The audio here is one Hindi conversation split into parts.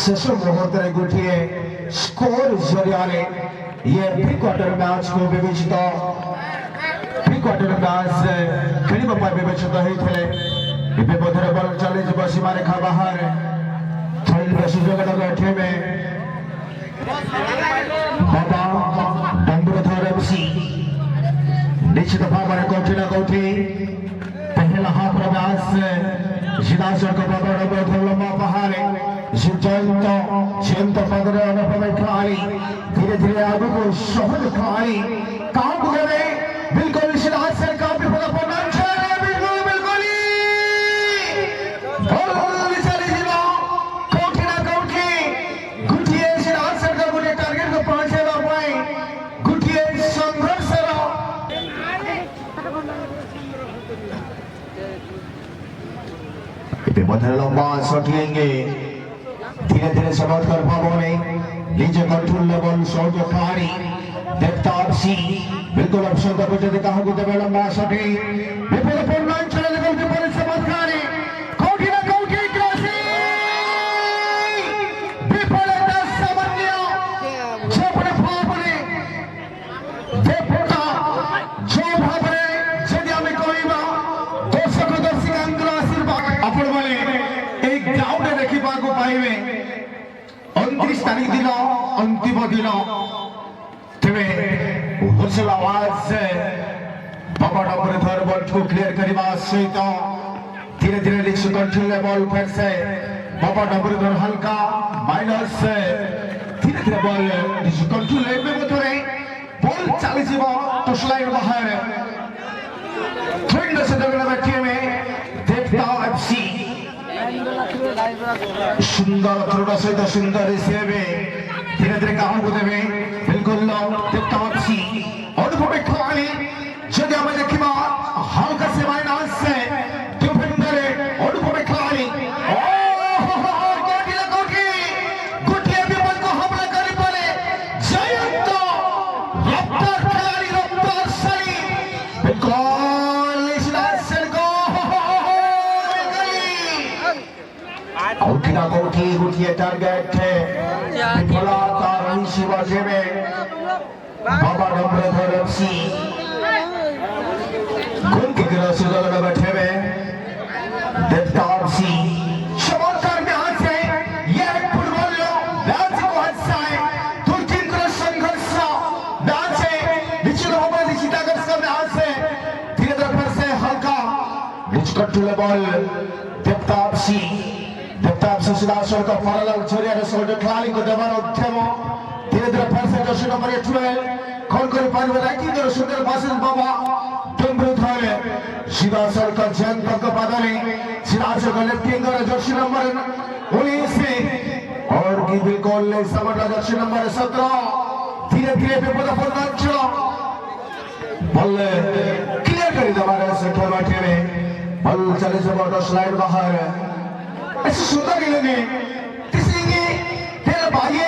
शेष मुहूर्त गोटे स्कोर जरिया ये प्री क्वार्टर मैच को विवेचित प्री क्वार्टर मैच खेल विवेचित होते बोधर बल चली सीमा रेखा बाहर थोड़ी सुजोग एठे में बाबा डंबुरधर एफसी निश्चित भाव में कौटी ना कौटी पहला हाफ मैच जिला सड़क डंबुरधर लंबा पहाड़े जयंत पदरे अनुभव खेलाड़ी धीरे धीरे आगे को सहज खेलाड़ी काम करे बिल्कुल सिराज सर का विफल बिल्कुल बिल्कुल चली जीवा कौटी ना कौटी गुटिए सिराज सर का गुटे टारगेट को पहुंचेगा पाए गुटिए संघर्ष बदल लंबा शॉट लेंगे धीरे धीरे समाप्त कर पाओगे नीचे कंट्रोल लेवल शॉट खाड़ी देखता आपसी बिल्कुल ऑप्शन का कुछ देखा हो कुछ लंबा शॉट है विपुल पूर्ण चले लेवल के पर समाप्त खाड़ी कौटी ना कौटी क्रॉसिंग विपुल का सामान्य जोपने भावने देखता जो भावने यदि हमें कोई बा दर्शक दर्शिका अंतर आशीर्वाद अपन वाले एक ग्राउंड देखि पाको पाइबे 29 तारीख दिन अंतिम दिन तेरे होसल आवाज से बाबा डंबुरधर बॉल को क्लियर करने सहित धीरे धीरे रिक्स कंट्रोल बॉल फिर से बाबा डंबुरधर हल्का माइनस धीरे धीरे बॉल कंट्रोल लेवे बॉल चली जीवा टच लाइन बाहर थ्रेड से जगह बैठे में देखता एफसी सुंदर थ्रोड़ा सहित सुंदर रिसीव धीरे धीरे काम को देवे बिल्कुल देखता आपसी अनुभवी खेलाड़ी जदि आम देखा हल्का से माइनस से डिफेंडर अनुभवी खेलाड़ी गोटे विपद को हमला कर पारे जयंत रफ्तार खेलाड़ी रफ्तार सही बिल्कुल कौटिना कौटी गुटिए टारगेट विफलता रही शिवाजी में बाबा डंबुरधर एफसी गोल की गिरा से जगह बैठे में देखता आपसी चमत्कार में हाथ से यह फुटबॉल मैच को हाथ से दो तीन तरह संघर्ष मैच से निश्चित होगा निश्चित आकर्षण में हाथ से धीरे धीरे फिर से हल्का निच कंट्रोल बॉल देखता आपसी सुशीलाश्वर का फरल छोरिया सोल्डर खेलाड़ी को देवार उद्यम धीरे धीरे फिर से जर्सी नंबर 12 कौन कर पारबे राइटिंग कर सुंदर बासिल बाबा डंबुरधर शिवासर का जयंत का बदले शिवासर का लेफ्टिंग कर जर्सी नंबर 19 और की बिल्कुल समझ जर्सी नंबर 17 धीरे धीरे विपदपूर्ण चलो बॉल क्लियर कर देवार सेंटर बैठे में बॉल चले से बॉल स्लाइड बाहर ऐसे सुंदर खेलेंगे किसी तेरे भाई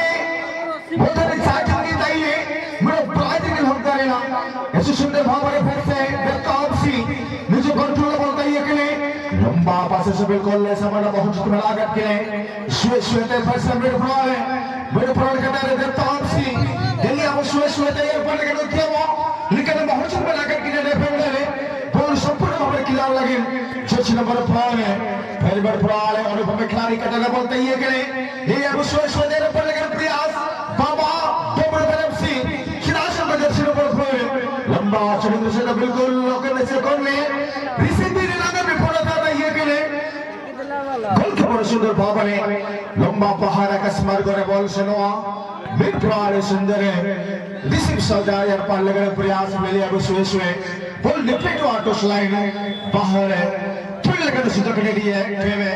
बहुत सारे साथी की ताईले मेरे भाई के हम करेगा ऐसे सुंदर भाव वाले फिर से देखता आपसी मुझे कंट्रोल बोलता है कि लंबा पास से बिल्कुल समझ बहुत चुप में लागत के श्वेत फिर से मेरे फ्रॉड के तरह देखता आपसी दिल्ली हम श्वेत ये पढ़ के देखते हो लेकिन बहुत चुप में लागत के डिफेंडर बॉल संपूर्ण भाव में किला लगे जर्सी नंबर 12 पहली बार अनुभवी खिलाड़ी का जगह बोलते ही ये अब स्वदेश पर लेकर प्रयास बाबा डंबुरधर एफसी खिलाड़ी का जर्सी नंबर 12 लंबा चुनिंदा से बिल्कुल लोकल से करने रिसीव भी लगाने में पड़ा था ये के लिए गोल के पर सुंदर बाबा ने लंबा पहाड़ का स्मार करे बॉल से नवा मिडवार सुंदर रिसीव सजा यार पार लेकर प्रयास मिले अब सुबह बॉल डिफेक्ट आउट लाइन बाहर लगन सुधर के लिए टेवे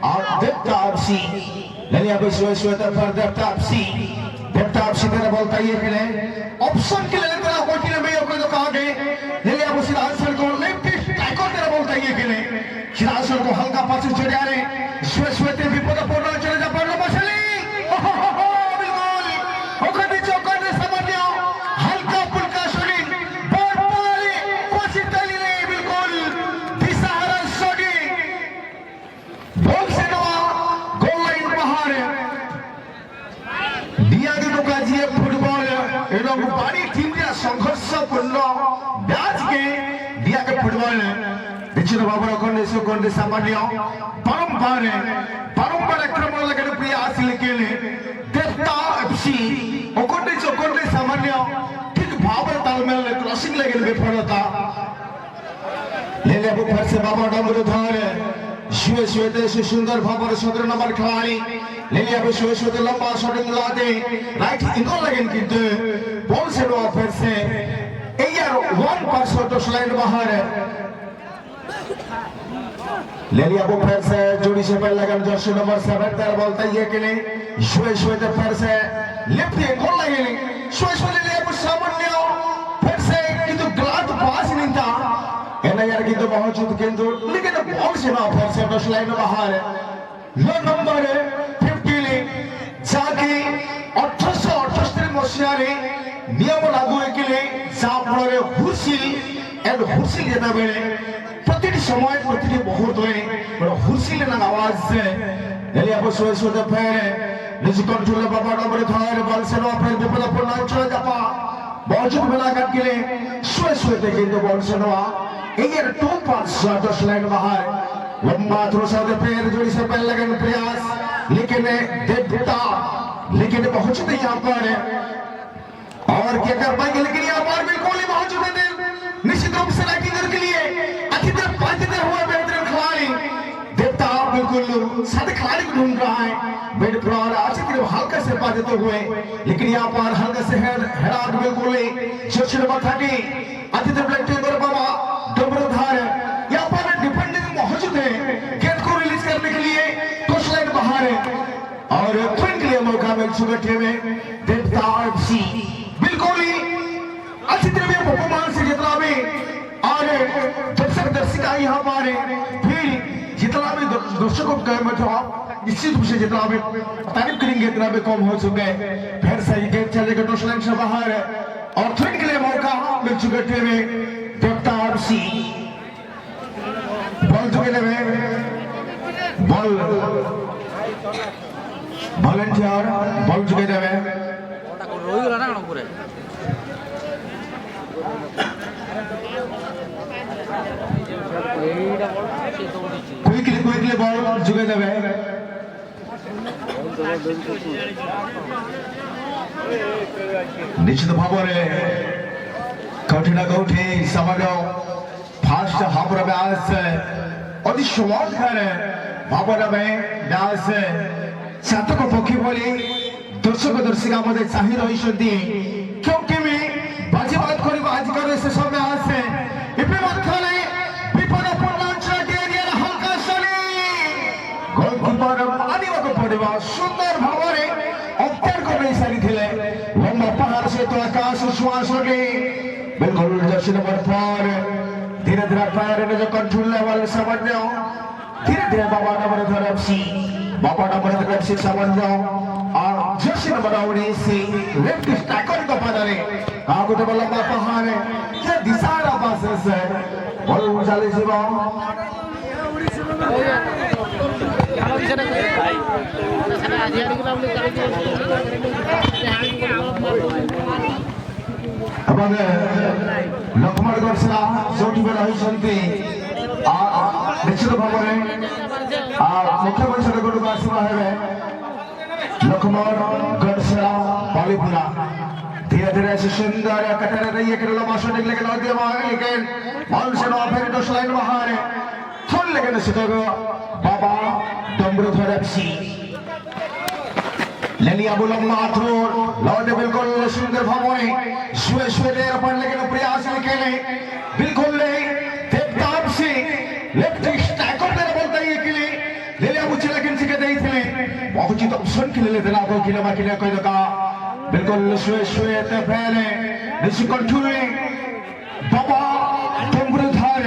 और देखता आपसी ललिया बसवे पर देखता आपसी तेरा बोलता है कि ऑप्शन के लिए तेरा कोई ने मैं को कहा गए ललिया बस आंसर को लेफ्ट टैकल तेरा बोलता है कि शिरासर को हल्का पास चढ़ आ रहे स्वे ते विपदपूर्ण चले जा पर मछली बिल्कुल ओकने चौका ने समझ हल्का फुल्का शरीर बॉल पाले कोशिश कर ले बिल्कुल दिशा बॉल से नवा गोल लाइन बाहर पूर्ण मैच के दिया के फुटबॉल निश्चित भाव में सामान्य परंपरा क्रम लगन प्रयास लेकिन देवता एफसी सामान्य ठीक भाव तालमेल क्रॉसिंग लगन विफलता ले ले फिर से बाबा डमरूधर शुए शुए से सुंदर भाव 17 नंबर खिलाड़ी ले लिया शुए शुए लंबा शॉटिंग लाते राइट इनको लगन किंतु बॉल से लो फिर से एयर 1% तो स्लाइड बाहर ले लिया फिर से जोड़ी से पहले लगन जर्सी नंबर 7 तर बोलता है कि नहीं शुए शुए फिर से लेफ्ट गोल लगेली शुए शुए ले लिया सामान्य फिर से किंतु ग्लास पास नहीं था यार किंतु बहुत किंतु लेकिन बॉल से ना फिर से दस लाइन बाहर लो नंबर 50 जाके 1878 मसीहारे नियम लागू हेकिले जाफଳରେ हुसिल जेता बेले प्रतिटी समय प्रतिटी मुहूर्त में हुसिल ना आवाज से ले अब सोए फेर निज कंट्रोल बाबा नंबर धर बॉल से ना फेर विपदपूर्ण अंचल जापा बहुत बेला काट के सोए ते किंतु बॉल से ना एयर 2% 10 लाइन बाहर लंबा थ्रो से पैर जोड़ी से पहले लगन प्रयास लेकिन देवता लेकिन पहुंचते यहाँ पर और क्या कर पाएंगे लेकिन यहाँ पर बिल्कुल ही पहुंच चुके थे निश्चित रूप से रैंकिंग के लिए अतिथि पाचते हुए बेहतरीन खिलाड़ी देवता बिल्कुल साथ खिलाड़ी को ढूंढ रहा है बेड पर अच्छी हल्का से पाते हुए लेकिन यहाँ पर हल्का से हेराट बिल्कुल ही बता की अतिथि प्लेटिंग बाबा डमरूधर यहाँ पर डिफेंडिंग मौजूद है गेट को रिलीज करने के लिए कुछ लाइन बाहर है और थ्रोइंग के लिए मौका मिल चुका में देवता एफसी बिल्कुल ही अच्छी तरह से परफॉर्मेंस जितना भी और दर्शिका यहाँ पर फिर जितना भी दर्शकों का मतलब निश्चित रूप से जितना भी तारीफ करेंगे इतना भी कम हो चुका है फिर सही गेट चलेगा कुछ लाइन से बाहर और थ्रोइंग के लिए मौका मिल चुका में देवता एफसी बॉल जुगे में बॉल वॉलंटियर बॉल जुगे देवे रोई गला ना पूरे क्विकली बॉल जुगे देवे निश्चित भाव में कठिन कौठी सामान्य फास्ट हापर ब्यास अति चमत्कार भावना में ब्यास चातक पक्षी भली दर्शक दर्शिका मध्य चाहि रही क्योंकि मैं बाजीबात कर आजिकार से समय आसे विपदपूर्ण अंचल हल्का गोलकीपर मानिବାକୁ पड़ेगा सुंदर भाव में अख्तियार कर सारी लंबा पहाड़ से तो आकाश श्वास बिल्कुल जर्सी नंबर 4 धीरे धीरे पैर ने जो कंट्रोल लेवल सामान्य धीरे धीरे बाबा नंबर एफसी बाबा नंबर एफसी सामान्य और जर्सी नंबर 19 लेफ्ट स्ट्राइकर को पादरे आगो तो लंबा पहाड़ ये दिशारा पास से बॉल उछाले जीवा लक्ष्मण गड़सला जोटी बेला होइसंती निश्चित भाव में मुख्य मंच गोटू आसवा है लक्ष्मण गड़सला बालीपुरा धीरे धीरे से सुंदर कटर रही है लंबा शॉटिंग लेकिन बॉल से ना फिर 10 लाइन बाहर थोड़ी लेकिन सीधा बाबा डमरूधर एफसी लेलिया बुलम्मा थ्रो लौटे बिल्कुल सुंदर भाव में शुए दे अपन लेकिन प्रयास निकले बिल्कुल देवता एफसी लेफ्ट स्ट्राइकर दे बोलता है कि लेलिया मुझे लेकिन सिके देई थे बहुत ही ऑप्शन के लिए देला को किले माकिले कोई दका बिल्कुल शुए ते पहले निश्चित कंट्रोल बाबा डमरूधर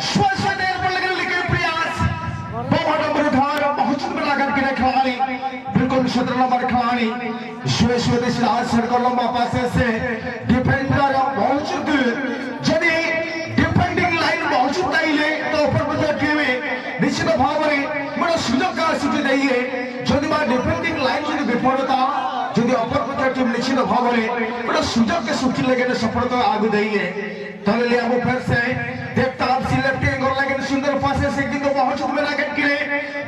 शुए दे अपन लेकिन प्रयास बाबा डमरूधर बहुत बड़ा करके खिलाड़ी बिल्कुल 17 नंबर खिलाड़ी शुए देश सर्कल लंबा पासे से डिफेंडर मौजूद यदि डिफेंडिंग लाइन मौजूद नहीं तो ऊपर टीम निश्चित भाव में सुजोग का सुझाव दिए जदि डिफेंडिंग लाइन जो विफलता जदि भारतीय टीम निश्चित भाव में गोटे सुजोग के सुखी लगे सफलता आगु देइए तले लिया वो फिर से देखता आप सिलेक्ट के गोल लगे सुंदर पासे से किंतु मौजूद में लगे कि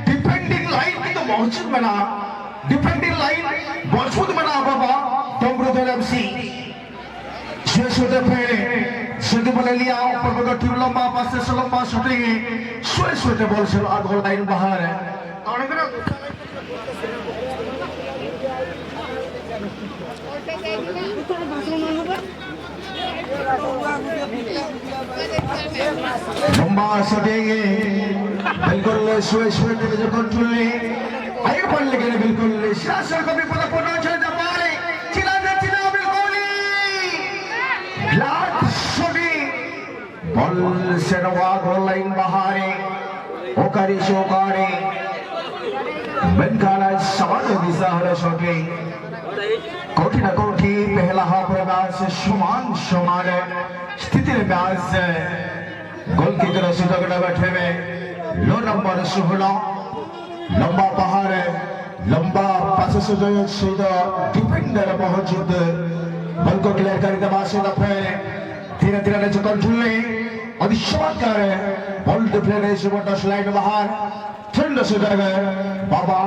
डिफेंडिंग लाइन किंतु मौजूद बना डिफेंडिंग लाइन मौजूद बना बाबा डोंगरुधर एफसी शेष होते फेरे सिद्धू बोले लिया ऊपर बगल टीम लंबा पासे से लंबा शूटिंग शेष होते बॉल से गोल लाइन बाहर है लंबा शूटिंग बिल्कुल स्वेश होते जो कंट्रोल ने आगे बढ़ लगे बिल्कुल शासन को भी पता पड़ना चाहिए दबाए चिल्ला बिल्कुल ब्लॉक शूटिंग बॉल से नवा गोल लाइन बाहर ओकारी शोकारी बेनकाना सवाल दिशा हर शूटिंग कोठी न कोठी पहला हाफ मैच समान स्थिति में मैच गोल की तरफ से जगड़ा बैठे में लो नंबर 16 लंबा पहाड़ लंबा पास से जो सीधा डिफेंडर मौजूद बॉल को क्लियर करने बाद सीधा फिर धीरे ने कंट्रोल ने अधिशवाद कर बॉल डिफेंडर से बॉल स्लाइड बाहर ठंड से जगह बाबा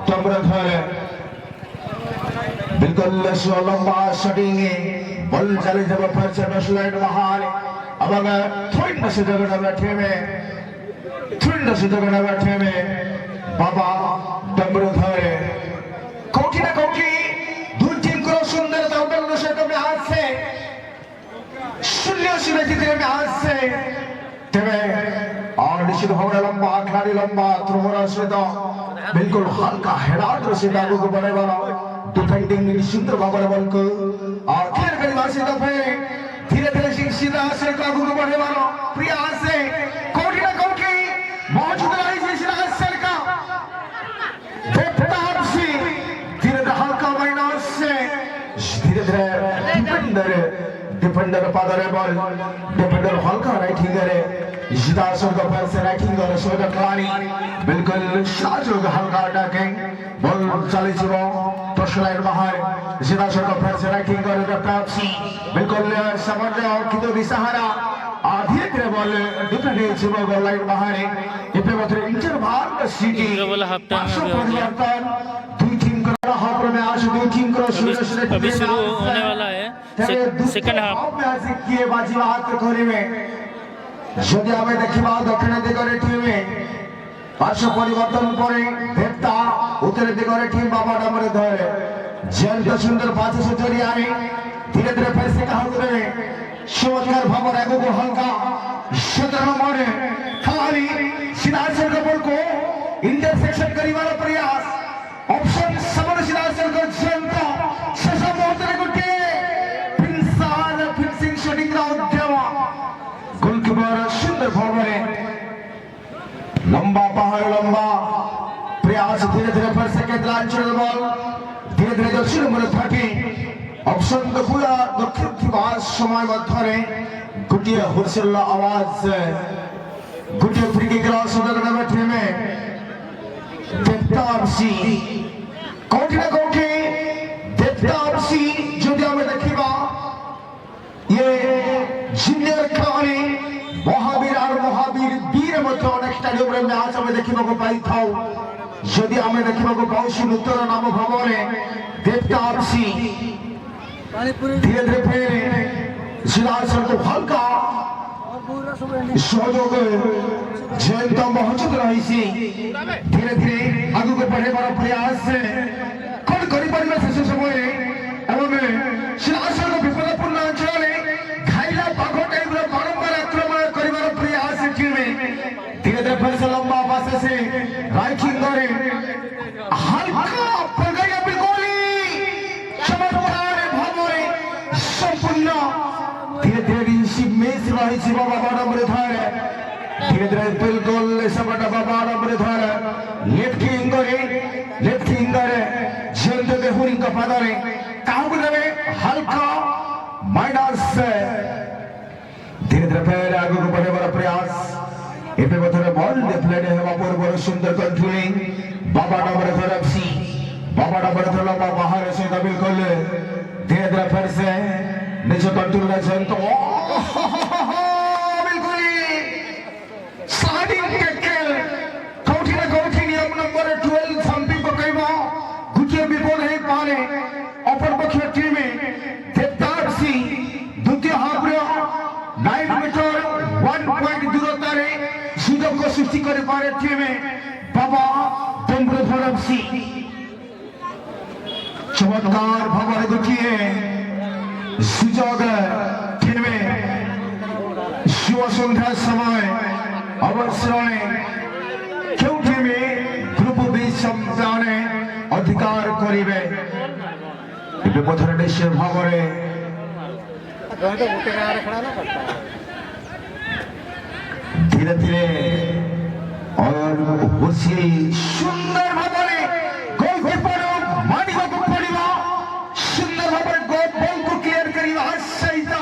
डोंगरुधर बिल्कुल लंबा शूटिंग बॉल चले जब फिर से स्लाइड बाहर अब अगर ठंड से जगह बैठे में बाबा डोंगरुधर कोठी ना कोठी दूर टीम को सुंदर दौड़ल से में हाथ से शून्य सीधे जितने में हाथ से तेरे और निश्चित भाव लंबा खिलाड़ी लंबा त्रोहरा सीधा बिल्कुल हल्का हेडार से आगे को बढ़े वाला डिफेंडिंग सुंदर भाव बॉल को और क्लियर करने वाले सीधा धीरे सीधा से आगे को बढ़े वाला प्रयास से कोठी ना कोठी मौजूद रही डिफेंडर पादरे बॉल डिफेंडर हल्का राइटिंग करे सीधा का पैर से राइटिंग करे सोदा खिलाड़ी बिल्कुल साजो हल्का अटैकिंग बॉल चली जीवो तो स्लाइड बाहर सीधा का पैर से राइटिंग करे टैक्सी बिल्कुल समझ और कितो दिसहारा आधी के बॉल डिफेंड जीवो गोल लाइन बाहर इपे मतलब इंटर भाग सिटी परिवर्तन दुई टीम का हाफ में आज दो टीम को अभी शुरू होने वाला है सेकंड हाफ मैच किए बाजी हाथ कोरी में যদি আমি দেখিবা দক্ষিণ দিগরে টিমে পার্শ্ব পরিবর্তন করে দেবতা উত্তর দিগরে টিম বাবা ডোंगरुधर जयंत सुंदर पास से चली आए धीरे फिर से कहा उतरे चमत्कार भावर एगो को हल्का 17 नंबर खिलाड़ी सीधा से बॉल को इंटरसेक्शन करीवार प्रयास ऑप्शन समर सीधा से जयंत शेष मुहूर्त गोटे फिनिशिंग शॉटिंग का उद्यम गोलकीपर सुंदर भाव में लंबा पहाड़ लंबा प्रयास धीरे फिर से केतलांचल बॉल धीरे दक्षिण नंबर 30 ऑप्शन तो पूरा दक्षिण दिवस समय मध्य गोटे हुरसिल आवाज गोटे फ्री किक सुदर्शन बैठे में देवतासी कोठी ना कोठी देवतासी যদি আমরা দেখিবা ये जूनियर खिलाड़ी महावीर और महावीर वीर मध्य अनेक स्टेडियम रे मैच हमें देखिबा को पाई थाउ यदि हमें देखिबा को पाउसी नूतन नाम भावने देवतासी धीरे फिर जिला को हल्का सहयोग जयंत मौजूद रही धीरे आगे को बढ़े प्रयास कौन कर शेष समय शिलासर विपदपूर्ण अंचल घाइला पाख टाइप बारंबार आक्रमण कर प्रयास धीरे फिर से लंबा पास से राइटिंग करे हल्का पगैया बिल्कुल चमत्कार भाव संपूर्ण धीरे मैच रही बाबा डोंगरुधर धीरे बिल्कुल सबटा बाबा डोंगरुधर लेफ्टिंग करे जयंत देहुरी का पदरे काबुले हल्का माइनस धीरे फिर आगे को बढ़े प्रयास एपे बथरे बॉल डिफ्लेक्ट हेबा पूर्व सुंदर कंट्रोलिंग बाबा डोंगरुधर एफसी बाबा डबर थोड़ा बाहर से दबिल कर ले धीरे धीरे फिर से नीचे कंट्रोल में चल तो बिल्कुल ही स्टार्टिंग टैकल कौटी नियम नंबर 12 समथिंग को कई बार गुटिया विपोल है पाने अपर पक्ष टीम में देवदार सिंह द्वितीय हाफरे 9 मीटर 1 पॉइंट दूरता रे सुजोग को सृष्टि करे पारे टीम में बाबा डम्बरेधर सिंह चमत्कार भावरे गुटिए सुजोग टीम में शिव संध्या समय अवसर क्यों टीम में ग्रुप बी संस्थाने अधिकार करिवे इबे पथर देश भावरे धीरे धीरे और उसी सुंदर भावरे गोल कीपर मानी को पड़िवा सुंदर भावरे गोल बॉल को क्लियर करिवा सहित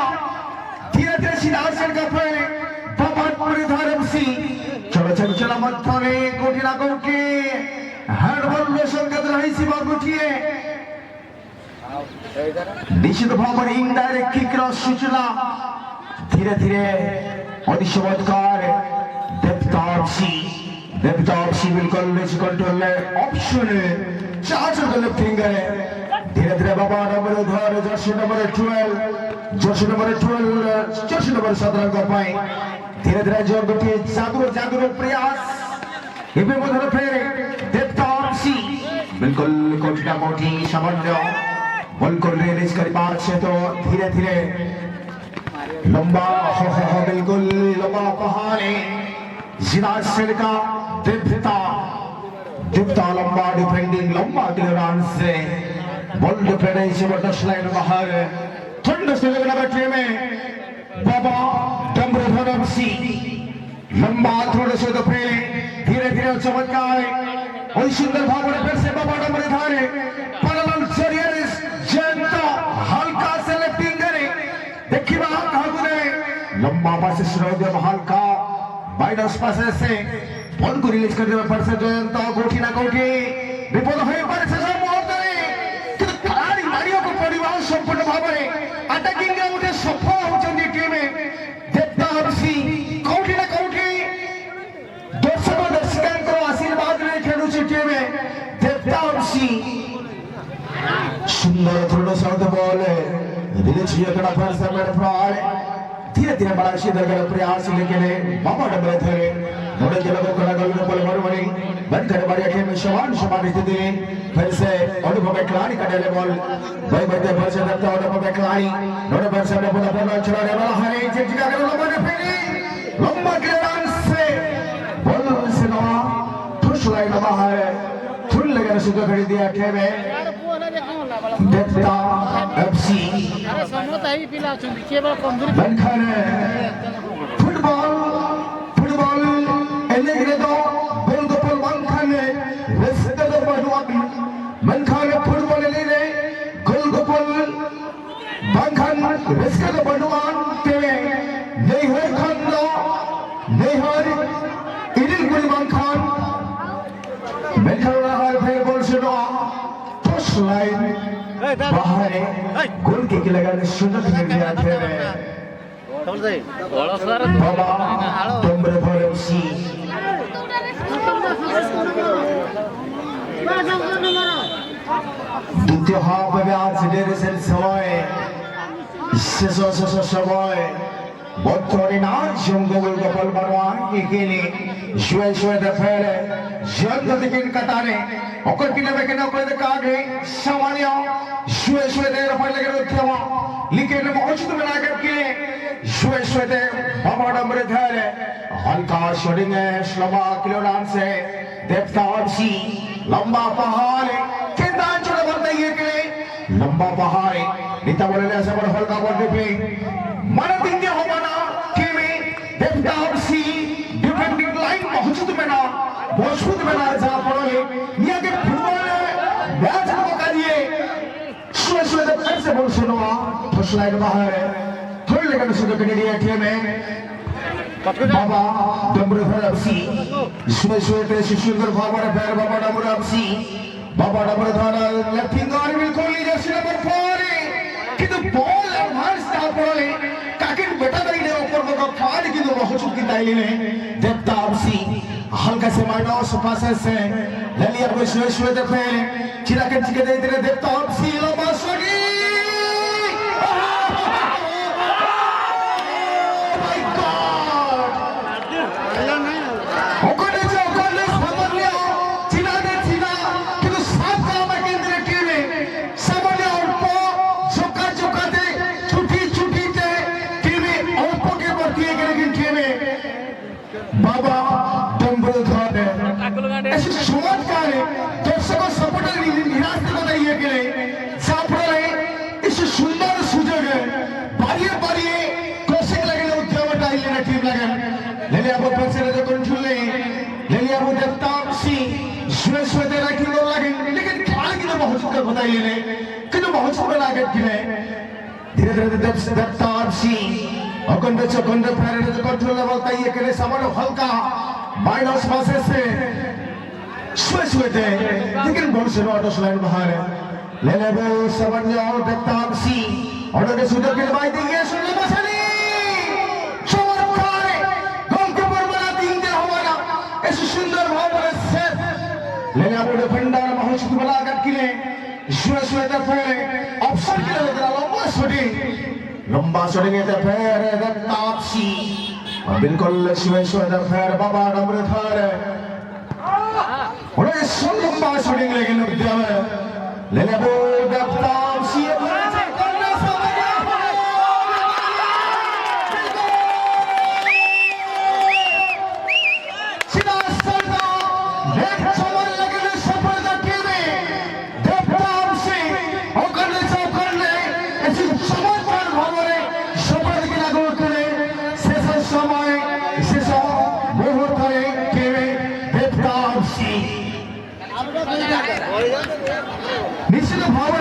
धीरे धीरे सीधा आसन का पहले बाबा डम्बरेधर सिंह चलो चलो चला मत थाने कोठी ना कोठी हैंडबॉल में संकेत रही सी बाबूटिए निश्चित भावरे इनडायरेक्ट किक ର सूचना धीरे धीरे अधिशवत्कार देवताप सी बिल्कुल लेस कंट्रोल ले ऑप्शन चार्ज कर लेफ्ट फिंगर धीरे धीरे बाबा डम्बरेधर जर्सी नंबर 12 जर्सी नंबर 17 का पाई धीरे धीरे जो गुटी जादू प्रयास इबे मधुर फेरे देवताप सी बिल्कुल कोठा कोठी सामान्य बॉल को रिलीज कर पार से तो धीरे धीरे लंबा हो बिल्कुल लंबा पहाड़े जिला सेल का देवता लंबा डिफेंडिंग लंबा क्लियरेंस से बॉल डिफेंडिंग से टच लाइन बाहर ठंड से लगना बैठे में बाबा डम्बरेधर सिंह लंबा थोड़े से तो पहले धीरे धीरे चमत्कार और सुंदर भावना फिर से बाबा डम्बरेधर पैरेलल सीरीज जनता हल्का से लेफ्टिंग करे देखिए वहां कहां गुने लंबा पास श्रोद हल्का माइनस पास से बॉल को रिलीज कर देवे पर से जनता कोठी ना कोठी विपद होय पर से मुहूर्त रे कि खिलाड़ी मारियो को पड़िवा संपूर्ण भावरे अटैकिंग रे उठे सफल होचंदी टीम में देवदार सिंह कोठी ना कोठी दर्शकों को आशीर्वाद रे खेलु सी टीम में देवदार सिंह सुंदर थोड़ा साउथ बॉल रिलीज किया कड़ा पर से मेरे फ्राड धीरे धीरे बड़ा सीधा कर प्रयास लेके ने बाबा डम्बरेधर नोड़े के लोगों को गोल बॉल मरवनी बंद करे बड़ी खेल में समान स्थिति फिर से अनुभव खिलाड़ी का डेले बॉल भाई बड़े पर से दत्ता अनुभव खिलाड़ी नोड़े पर से अपने पूरा बॉल चलाने वाला हरे चिटका कर लंबा ने फेंकी लंबा क्लियरेंस से बॉल से नवा ठुस लाइन बाहर फुल लगा सुधर खड़ी दिया थे में देवता एफसी अरे समोता ही पिला चुंदी केवल कमजोरी बनखाने फुटबॉल एलेग्रे दो गोल गोल बनखाने रेस्टे दो बडवाक बनखाने फुटबॉल एलेग्रे गोल गोल बनखान रेस्टे दो बडवान तेरे नहीं है खंडो नहीं है इडिल गोल बनखान बनखाना है फिर बॉल से दो टच लाइन बाहर गोल के लगाने सुंदर मिल गया थे बाबा डम्बरेधर सिंह द्वितीय हाफ में आज देर से समय समय बच्चों ना जंगल का पल बनवा के लिए शुए दफेरे जंग दिकिन कतारे ओकर किने में किने कोई कागे सामान्य शुए देर पहले लगे उठवा लेकिन मौजूद बना करके शुए दे बाबा डम्बरेधर हल्का शॉटिंग है लंबा क्लियरेंस से देवदार सिंह लंबा पहाड़ कितना चढ़ बनता है के लंबा पहाड़ नीता बोले ऐसा बड़ा हल्का बॉल पे मन दिन के हो बना के में देवदार सिंह डिफेंडिंग लाइन मौजूद में ना जा पड़े निया के फुटबॉल मैच को कर दिए शुए दे फिर से बॉल सुनवा फर्स्ट लाइन बाहर थोड़ी लेकर सुनो कनेडिया टीम में बाबा डम्बरेधर सिंह शुए ते सुंदर भावना पैर बाबा डम्बरेधर सिंह বাবা ডাবরে ধরা লেফট ফিঙ্গার বিলকুল নিজের সিনেমার পরে কিন্তু বল অ্যাডভান্স না পড়লে কাকির বেটা দাঁড়িয়ে ऊपर को फाड़ কিন্তু बहुत की दाइले ने देखता आपसी हल्का से माइनस पासे से ले लिया वो शुरू शुरू से पहले चिरा के चिके दे इधर देखता आपसी लंबा शॉट बाबा डंबल धरे ऐसे चमत्कार दर्शकों सपोर्टर निराश को बताइए के लिए सापड़े इस सुंदर सुजग बारिये बारिये क्रॉसिंग लगे लोग उद्यावर डाइले ना टीम लगे ले लिया वो पैसे ले कंट्रोल ले लिया वो देवतापसी शुरू शुरू दे रखी लोग लगे लेकिन खेल की तो बहुत चुका बताइए ने कि तो बहुत चुका लगे किने धीरे धीरे देवतापसी अकंड फेरे जो कंट्रोल लेवल ताइए के लिए सामान हल्का माइनस पासे से शुए दे लेकिन बॉल से नॉट स्लाइड बाहर ले ले वो सामान जो देवतापसी और उन्हें सुधर के लिए देंगे सुनने मसाली चमत्कार गोल के ऊपर बना देंगे हमारा ऐसे सुंदर भाव वाले सेट ले ले वो डिफेंडर बहुत बड़ा कर के लिए शुए दे फेरे ऑप्शन के लिए लंबा शॉटिंग लंबा शॉटिंग है फेर देवतापसी बिल्कुल शुए दे फेर बाबा डबरे धरे और इस लंबा शॉटिंग लेकिन ले ले वो देवतापसी निश्चित भाव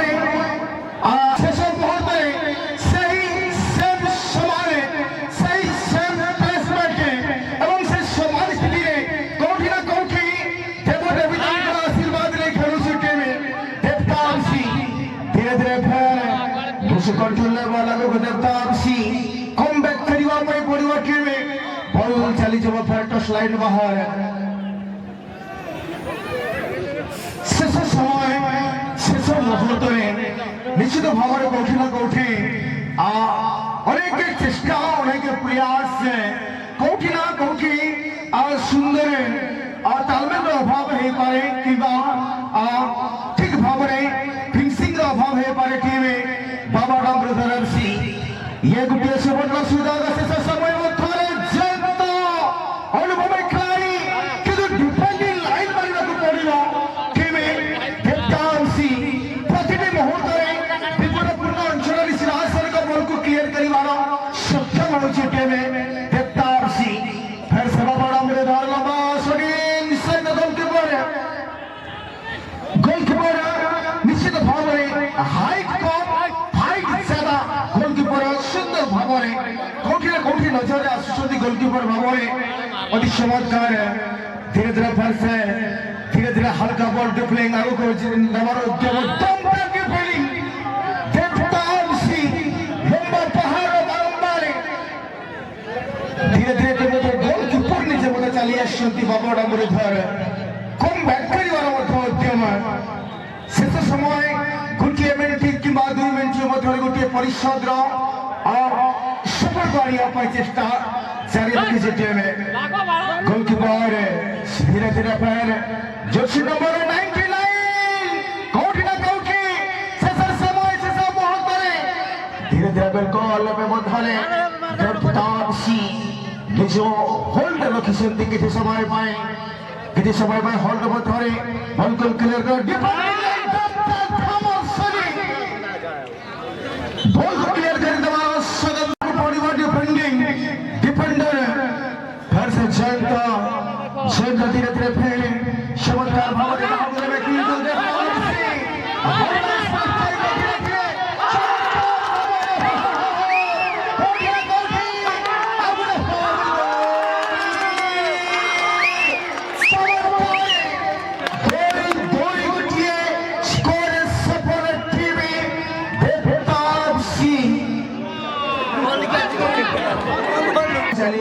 शेष मुहूर्ते सही सेम समाने सही सेम प्लेसमेंट एवं से समान स्थिति में कोठी ना कोठी देवो देवी का आशीर्वाद ले खेलू छुट्टी में देवतापसी धीरे धीरे फेर दूसरे कंट्रोल ले वाला लोग देवतापसी कम बैक करिवा पे पड़िवा टीम में बॉल चली जब फेर टच लाइन बाहर शेष समय शेष मुहूर्ते निश्चित भाव में कोठी ना कोठी अनेक चेष्टा अनेक प्रयास कोठी ना कोठी सुंदर तालमेल अभाव हो पारे कि ठीक भाव में फिनिशिंग अभाव हो पारे टीम बाबा डबरे धरे ये गोटे सबटा सुविधा शेष समय मध्य जयंत अनुभवी खिलाड़ी किंतु डिफेंडिंग लाइन मारिବାକୁ ପଡିବ सक्षम हो चुके में देवतापसी फिर से बाबा डबरे धर लंबा शॉटिंग निश्चित गोलकीपर निश्चित भाव में हाइट कम फाइट ज्यादा गोलकीपर सुंदर भाव में कोठी ना कोठी नजर आसुଛନ୍ତି गोलकीपर भाव में अति चमत्कार धीरे धीरे फिर से धीरे धीरे हल्का बॉल डिप्लेइंग आगे को नंबर उद्यम दम की फीलिंग देवतापसी लंबा पहाड़ धीरे धीरे गोलकीपर निजे मत चली आसुଛନ୍ତି बाबा डबरे धरे कम बैक करिवार उद्यम शेष समय गोटे मिनिट कि 2 मिनिट मध्य गोटे परिषद सफल करने चेष्टा जारी रखी टीम गोलकीपर धीरे धीरे फेर जर्सी नंबर 99 कोठी ना कोठी शेष समय शेष मुहूर्त धीरे धीरे बिल्कुल मध्य देवतापसी निज होल्ड रखिसेंती किसी समय पाए होल्ड मध्य बिल्कुल क्लियर कर बॉल को क्लियर कर देवा सदन पड़िवा डिफेंडिंग डिफेंडर फिर से जयंत धीरे धीरे फेर चमत्कार भाव में किंतु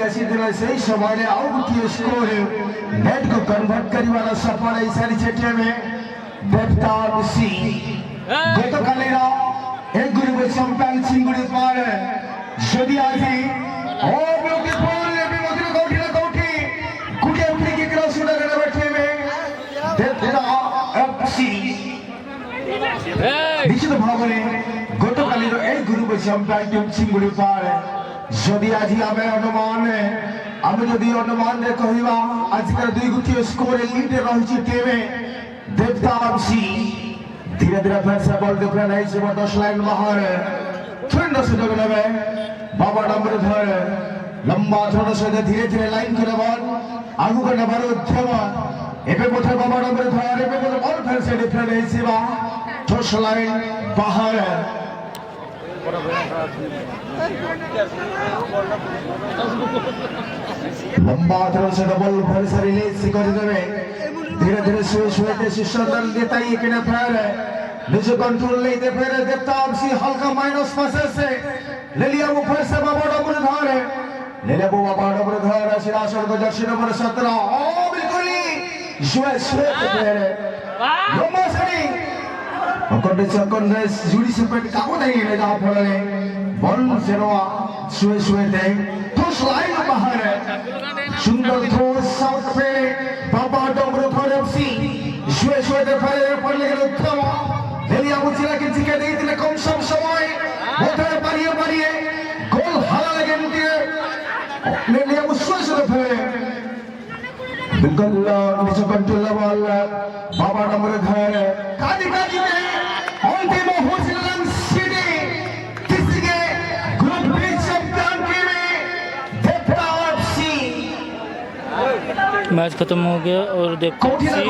ऐसी दिन से ही सवाल आउट की स्कोर नेट को कन्वर्ट करने वाला सफल है इस चेटे में देवतार सी गत कालेरा एक ग्रुप चैंपियन सिंगुड़ी पार यदि आजी ओ ब्यूटीफुल विमोचन कोठी गुटे उठे की क्रॉस उड़ा कर बैठे में देवता एफसी निश्चित भावने गत कालेरा एक ग्रुप चैंपियन टीम सिंगुड़ी पार यदि आज आम अनुमान आम जदि अनुमान रे कहवा आजकल दुई गुटी स्कोर लीड रही टीम देवता सी धीरे धीरे फिर से बॉल डिफरेंट है इस 10 लाइन बाहर थोड़ा सुযোগ নেবে बाबा नंबर धर लंबा थोड़ा से धीरे धीरे लाइन করে বল আগু করে নেবার উদ্যম এবে পথে बाबा नंबर धर এবে পথে বল फिर से डिफरेंट है इस 10 लाइन बाहर लंबा थोड़ा से डबल फिर से रिलीज कर देवे धीरे धीरे सुए शिष्यदल देता ही कि फिर निज कंट्रोल लेते फिर देवता आपसी हल्का माइनस पासे से ले लिया वो फिर से बाबा डबल धार ले लिया वो बाबा डबल धार सिरासर को जर्सी नंबर 17 ओ बिल्कुल ही सुए फिर लंबा सनी कंग्रेस जुड़ी से पेट काबू नहीं ले जा फले बॉल सेरोआ सुए थे तो स्लाइड बाहर सुंदर थ्रो साउथ पे बाबा डोंगरो थोड़े एफसी सुए दे पर लेके उत्तम लेलिया मुझे के जिके दे दिले कम सब समय होते पारिए गोल हाला लगे मुझे लेलिया मुझे फिर बिल्कुल निज कंट्रोल बॉल बाबा डोंगरो घर काजी में अंतिम होसिलन सिटी किसके ग्रुप बी चैंपियन टीम देवता एफसी मैच खत्म हो गया और देखते हैं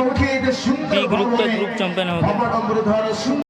बी ग्रुप का ग्रुप चैंपियन हो गया।